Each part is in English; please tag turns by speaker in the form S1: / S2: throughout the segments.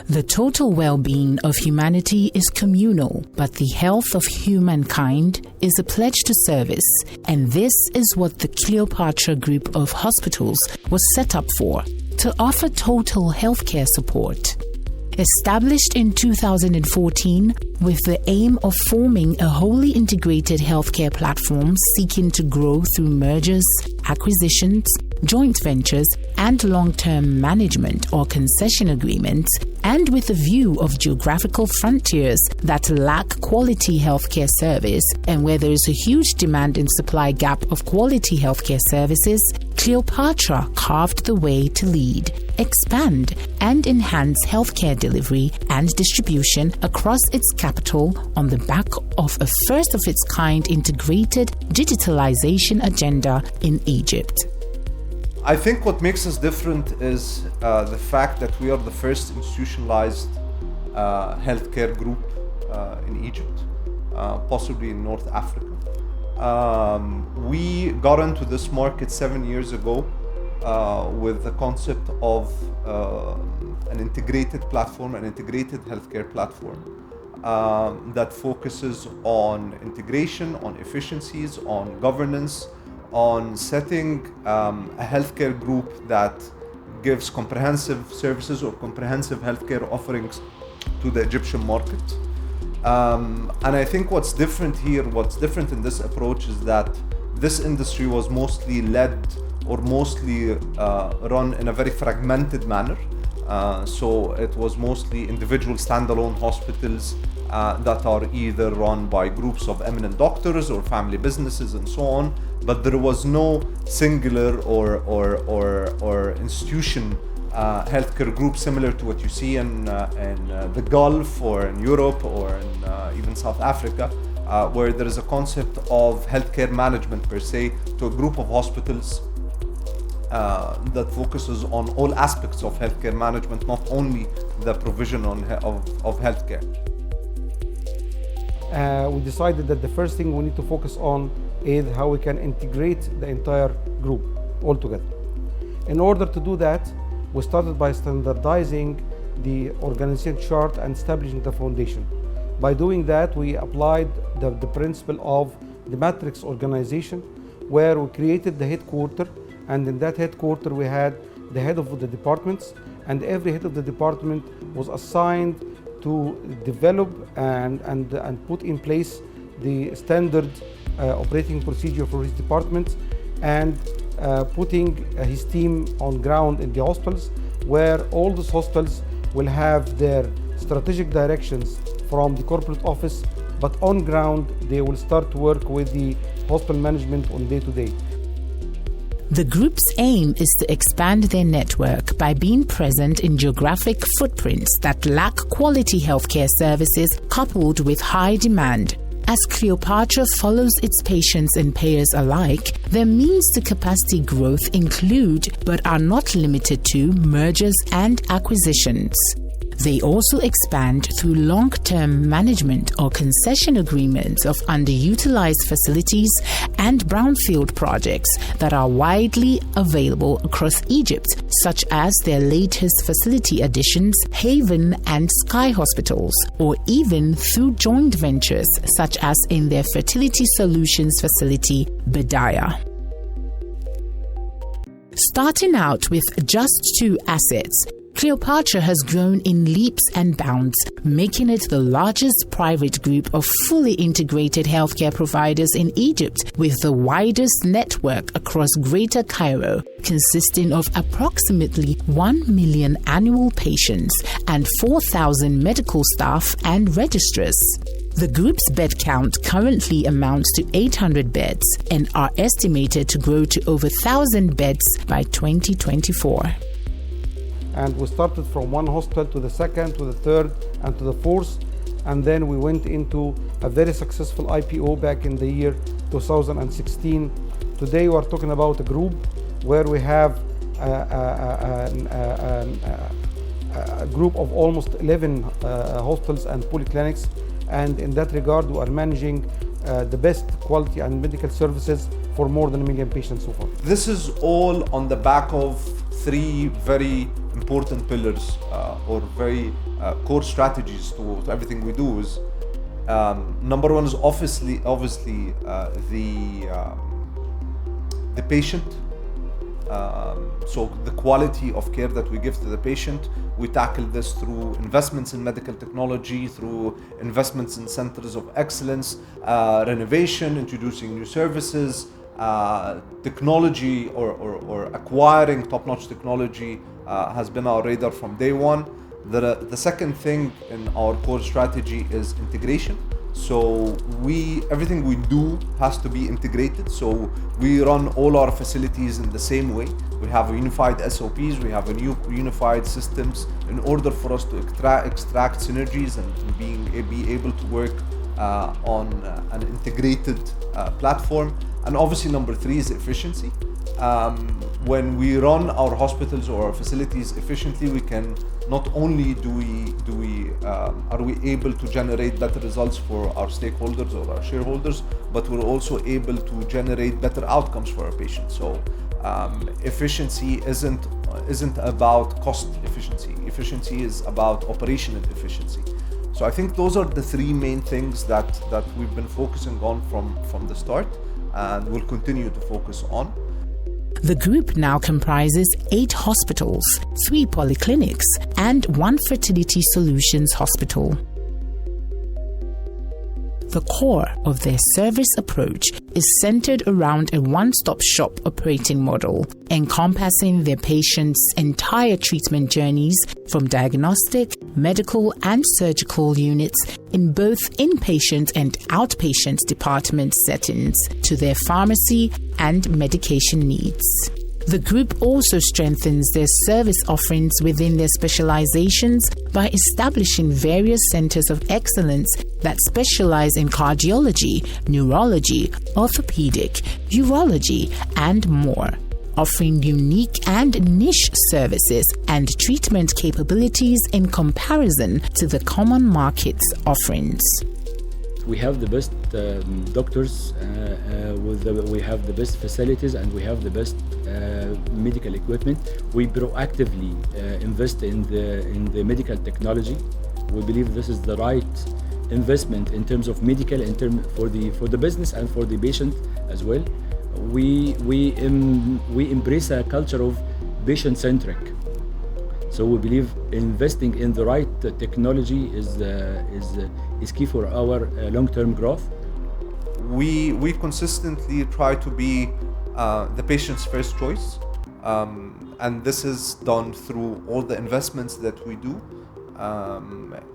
S1: The total well-being of humanity is communal, but the health of humankind is a pledge to service, and this is what the Cleopatra Group of Hospitals was set up for, to offer total healthcare support. Established in 2014 with the aim of forming a wholly integrated healthcare platform seeking to grow through mergers, acquisitions, joint ventures, and long-term management or concession agreements, and with a view of geographical frontiers that lack quality healthcare service and where there is a huge demand and supply gap of quality healthcare services, Cleopatra carved the way to lead, expand, and enhance healthcare delivery and distribution across its capital on the back of a first-of-its-kind integrated digitalisation agenda in Egypt.
S2: I think what makes us different is the fact that we are the first institutionalized healthcare group in Egypt, possibly in North Africa. We got into this market 7 years ago with the concept of an integrated platform, an integrated healthcare platform that focuses on integration, on efficiencies, on governance, on setting a healthcare group that gives comprehensive services or comprehensive healthcare offerings to the Egyptian market. And I think what's different in this approach is that this industry was mostly led or mostly run in a very fragmented manner. So it was mostly individual standalone hospitals that are either run by groups of eminent doctors or family businesses and so on, but there was no singular or institution healthcare group similar to what you see in the Gulf or in Europe or in even South Africa, where there is a concept of healthcare management per se to a group of hospitals that focuses on all aspects of healthcare management, not only the provision of healthcare.
S3: We decided that the first thing we need to focus on is how we can integrate the entire group all together. In order to do that, we started by standardizing the organization chart and establishing the foundation. By doing that, we applied the principle of the matrix organization, where we created the headquarters, and in that headquarters we had the head of the departments, and every head of the department was assigned to develop and put in place the standard operating procedure for his department, and putting his team on ground in the hospitals, where all these hospitals will have their strategic directions from the corporate office, but on ground they will start to work with the hospital management on day-to-day.
S1: The group's aim is to expand their network by being present in geographic footprints that lack quality healthcare services coupled with high demand. As Cleopatra follows its patients and payers alike, their means to capacity growth include, but are not limited to, mergers and acquisitions. They also expand through long-term management or concession agreements of underutilized facilities and brownfield projects that are widely available across Egypt, such as their latest facility additions, Haven and Sky Hospitals, or even through joint ventures, such as in their fertility solutions facility, Bedaya. Starting out with just 2 assets, Cleopatra has grown in leaps and bounds, making it the largest private group of fully integrated healthcare providers in Egypt, with the widest network across Greater Cairo, consisting of approximately 1 million annual patients and 4,000 medical staff and registrars. The group's bed count currently amounts to 800 beds and are estimated to grow to over 1,000 beds by 2024.
S3: And we started from one hospital to the second, to the third, and to the fourth. And then we went into a very successful IPO back in the year 2016. Today we are talking about a group where we have a group of almost 11 hospitals and polyclinics. And in that regard, we are managing the best quality and medical services for more than 1 million patients so far.
S2: This is all on the back of 3 very important pillars or very core strategies to everything we do is number one is obviously the patient. So the quality of care that we give to the patient, we tackle this through investments in medical technology, through investments in centers of excellence, renovation, introducing new services, technology or acquiring top-notch technology has been our radar from day one. The second thing in our core strategy is integration. So everything we do has to be integrated. So we run all our facilities in the same way. We have unified SOPs, we have unified systems in order for us to extract synergies and be able to work on an integrated platform. And obviously number three is efficiency. When we run our hospitals or our facilities efficiently, we can not only are we able to generate better results for our stakeholders or our shareholders, but we're also able to generate better outcomes for our patients. So efficiency isn't about cost efficiency. Efficiency is about operational efficiency. So I think those are the three main things that we've been focusing on from the start and will continue to focus on.
S1: The group now comprises 8 hospitals, 3 polyclinics, and 1 fertility solutions hospital. The core of their service approach is centered around a one-stop shop operating model, encompassing their patients' entire treatment journeys from diagnostic, medical, and surgical units in both inpatient and outpatient department settings to their pharmacy and medication needs. The group also strengthens their service offerings within their specializations by establishing various centers of excellence that specialize in cardiology, neurology, orthopedic, urology, and more, offering unique and niche services and treatment capabilities in comparison to the common market's offerings.
S4: We have the best doctors, we have the best facilities, and we have the best medical equipment. We proactively invest in the medical technology. We believe this is the right investment in terms of medical, for the business and for the patient as well. We embrace a culture of patient-centric. So we believe investing in the right technology is key for our long-term growth.
S2: We consistently try to be the patient's first choice, and this is done through all the investments that we do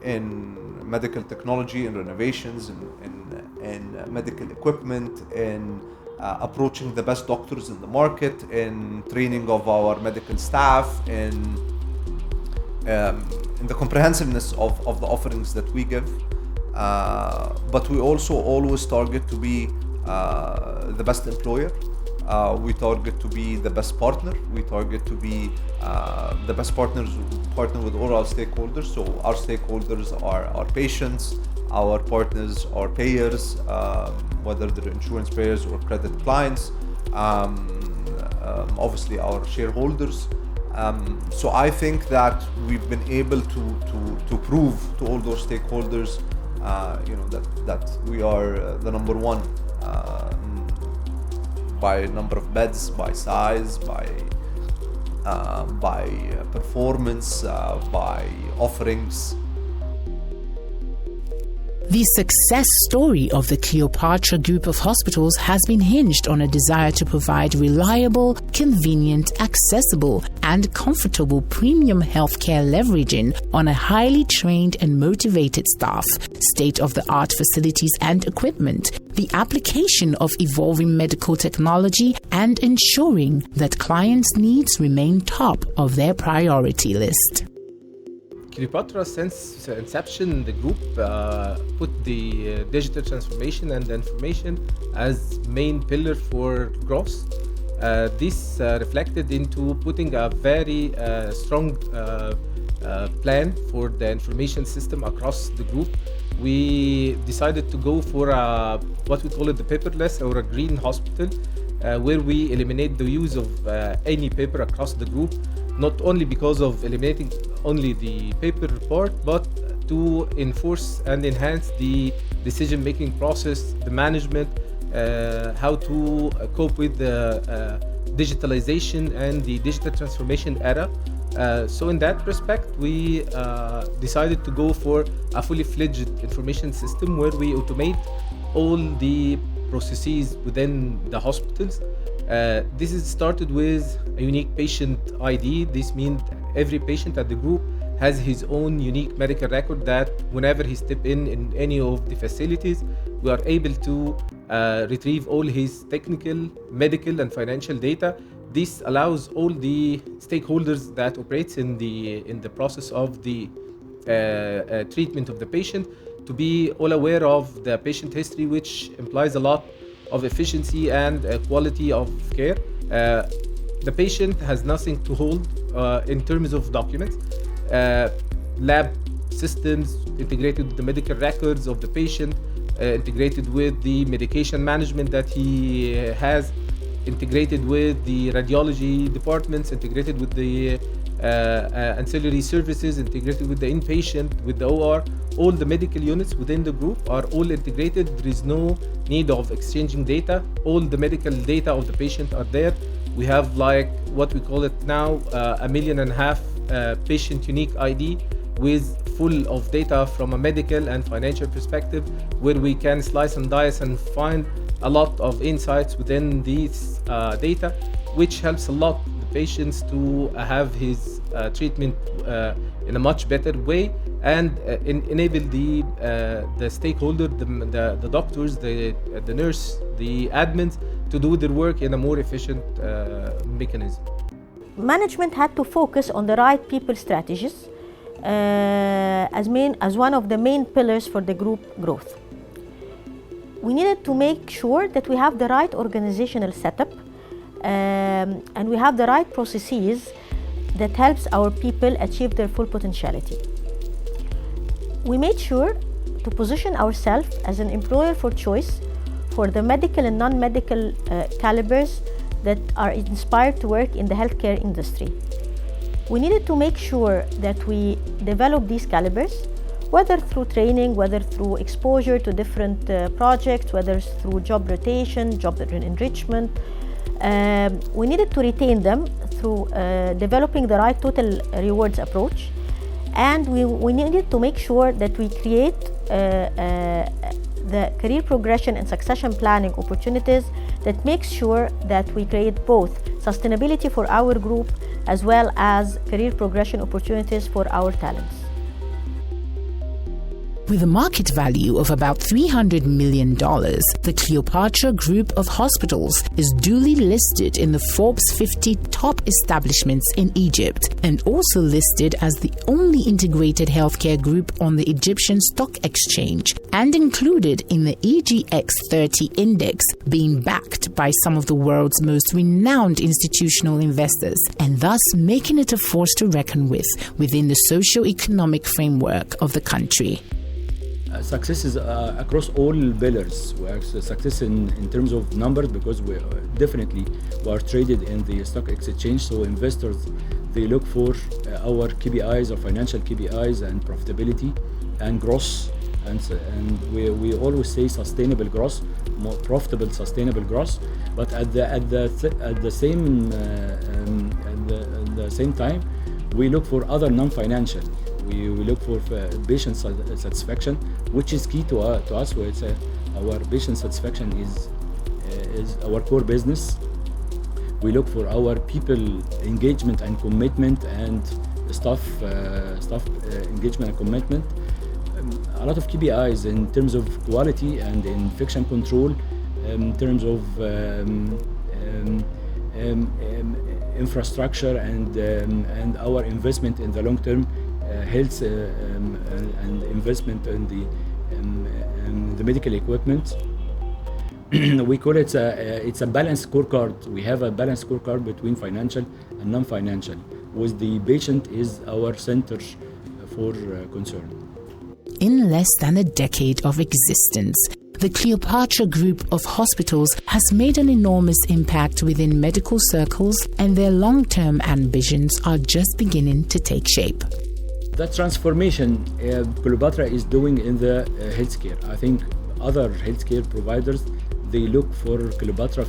S2: in medical technology, in renovations, in medical equipment, in approaching the best doctors in the market, in training of our medical staff, in the comprehensiveness of the offerings that we give. But we also always target to be the best employer. We target to be the best partner. We target to be the best partner with all our stakeholders. So our stakeholders are our patients, our partners are payers, whether they're insurance payers or credit clients, obviously our shareholders. So I think that we've been able to prove to all those stakeholders that we are the number one by number of beds, by size, by performance, by offerings.
S1: The success story of the Cleopatra Group of Hospitals has been hinged on a desire to provide reliable, convenient, accessible, and comfortable premium healthcare, leveraging on a highly trained and motivated staff, state-of-the-art facilities and equipment, the application of evolving medical technology, and ensuring that clients' needs remain top of their priority list.
S5: Cleopatra, since inception, the group put the digital transformation and information as main pillar for growth. This reflected into putting a very strong plan for the information system across the group. We decided to go for what we call it the paperless or a green hospital. where we eliminate the use of any paper across the group, not only because of eliminating only the paper part, but to enforce and enhance the decision-making process, the management, how to cope with the digitalization and the digital transformation era. So in that respect, we decided to go for a fully fledged information system where we automate all the processes within the hospitals. This is started with a unique patient ID. This means every patient at the group has his own unique medical record that whenever he step in any of the facilities, we are able to retrieve all his technical, medical, and financial data. This allows all the stakeholders that operates in the process of the treatment of the patient to be all aware of the patient history, which implies a lot of efficiency and quality of care. The patient has nothing to hold in terms of documents. Lab systems integrated with the medical records of the patient, integrated with the medication management that he has, integrated with the radiology departments, integrated with the ancillary services, integrated with the inpatient, with the OR. All the medical units within the group are all integrated. There is no need of exchanging data. All the medical data of the patient are there. We have like what we call it now 1.5 million patient unique ID with full of data from a medical and financial perspective, where we can slice and dice and find a lot of insights within these data, which helps a lot the patients to have his treatment in a much better way, and enable the stakeholder, the doctors, the nurse, the admins to do their work in a more efficient mechanism.
S6: Management had to focus on the right people strategies as one of the main pillars for the group growth. We needed to make sure that we have the right organizational setup and we have the right processes that helps our people achieve their full potentiality. We made sure to position ourselves as an employer for choice for the medical and non-medical calibers that are inspired to work in the healthcare industry. We needed to make sure that we develop these calibers, whether through training, whether through exposure to different projects, whether through job rotation, job enrichment. We needed to retain them through developing the right total rewards approach. And we needed to make sure that we create the career progression and succession planning opportunities that makes sure that we create both sustainability for our group as well as career progression opportunities for our talents.
S1: With a market value of about $300 million, the Cleopatra Group of Hospitals is duly listed in the Forbes 50 top establishments in Egypt and also listed as the only integrated healthcare group on the Egyptian Stock Exchange and included in the EGX 30 index, being backed by some of the world's most renowned institutional investors and thus making it a force to reckon with within the socio-economic framework of the country.
S4: Success is across all pillars. We are success in terms of numbers because we are traded in the stock exchange. So investors, they look for our KPIs, our financial KPIs, and profitability and growth. And we always say sustainable growth, more profitable, sustainable growth. But at the same time, we look for other non-financial. We look for patient satisfaction, which is key to us. Where it's our patient satisfaction is our core business. We look for our people engagement and commitment, and staff engagement and commitment. A lot of KPIs in terms of quality and infection control, in terms of infrastructure and our investment in the long term. Health and investment in the medical equipment. We call it it's a balanced scorecard. We have a balanced scorecard between financial and non-financial, with the patient is our center for concern.
S1: In less than a decade of existence, the Cleopatra Group of Hospitals has made an enormous impact within medical circles, and their long-term ambitions are just beginning to take shape.
S4: The transformation Cleopatra is doing in the healthcare, I think other healthcare providers, they look for Cleopatra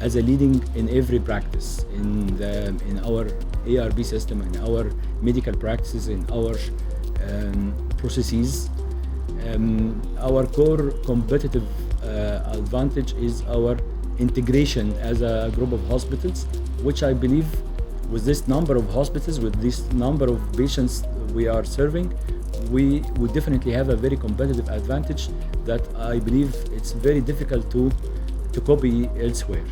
S4: as a leading in every practice, in our ARB system, in our medical practices, in our processes. Our core competitive advantage is our integration as a group of hospitals, which I believe with this number of hospitals, with this number of patients we are serving, we definitely have a very competitive advantage that I believe it's very difficult to copy elsewhere.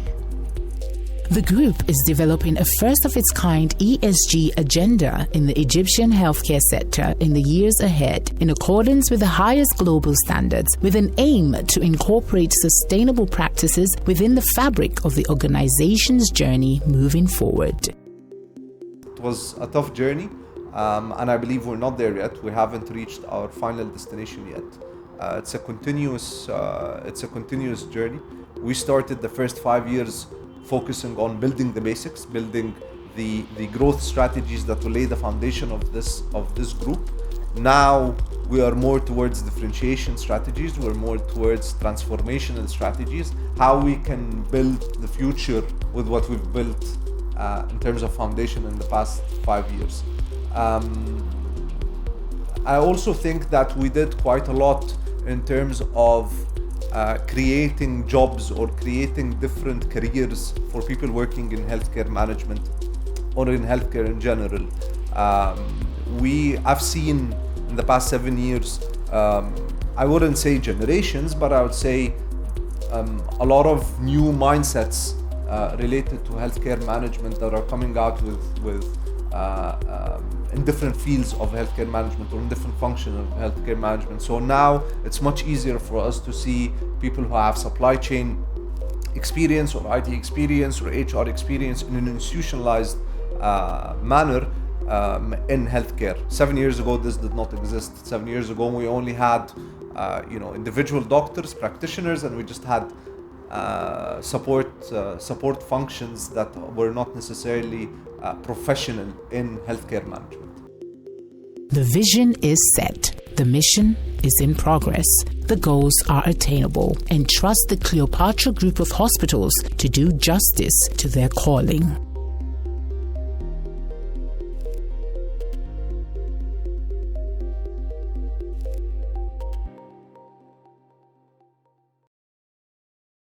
S1: The group is developing a first-of-its-kind ESG agenda in the Egyptian healthcare sector in the years ahead, in accordance with the highest global standards, with an aim to incorporate sustainable practices within the fabric of the organization's journey moving forward.
S2: It was a tough journey, and I believe we're not there yet. We haven't reached our final destination yet. It's a continuous journey. We started the first 5 years focusing on building the basics, building the growth strategies that will lay the foundation of this group. Now we are more towards differentiation strategies, we're more towards transformational strategies, how we can build the future with what we've built in terms of foundation in the past 5 years. I also think that we did quite a lot in terms of creating jobs or creating different careers for people working in healthcare management or in healthcare in general. I've seen in the past 7 years, I wouldn't say generations, but I would say a lot of new mindsets related to healthcare management that are coming out with in different fields of healthcare management or in different functions of healthcare management. So now it's much easier for us to see people who have supply chain experience or IT experience or HR experience in an institutionalized manner in healthcare. 7 years ago, this did not exist. 7 years ago, we only had individual doctors, practitioners, and we just had support functions that were not necessarily professional in healthcare management.
S1: The vision is set, the mission is in progress, the goals are attainable, and trust the Cleopatra Group of Hospitals to do justice to their calling.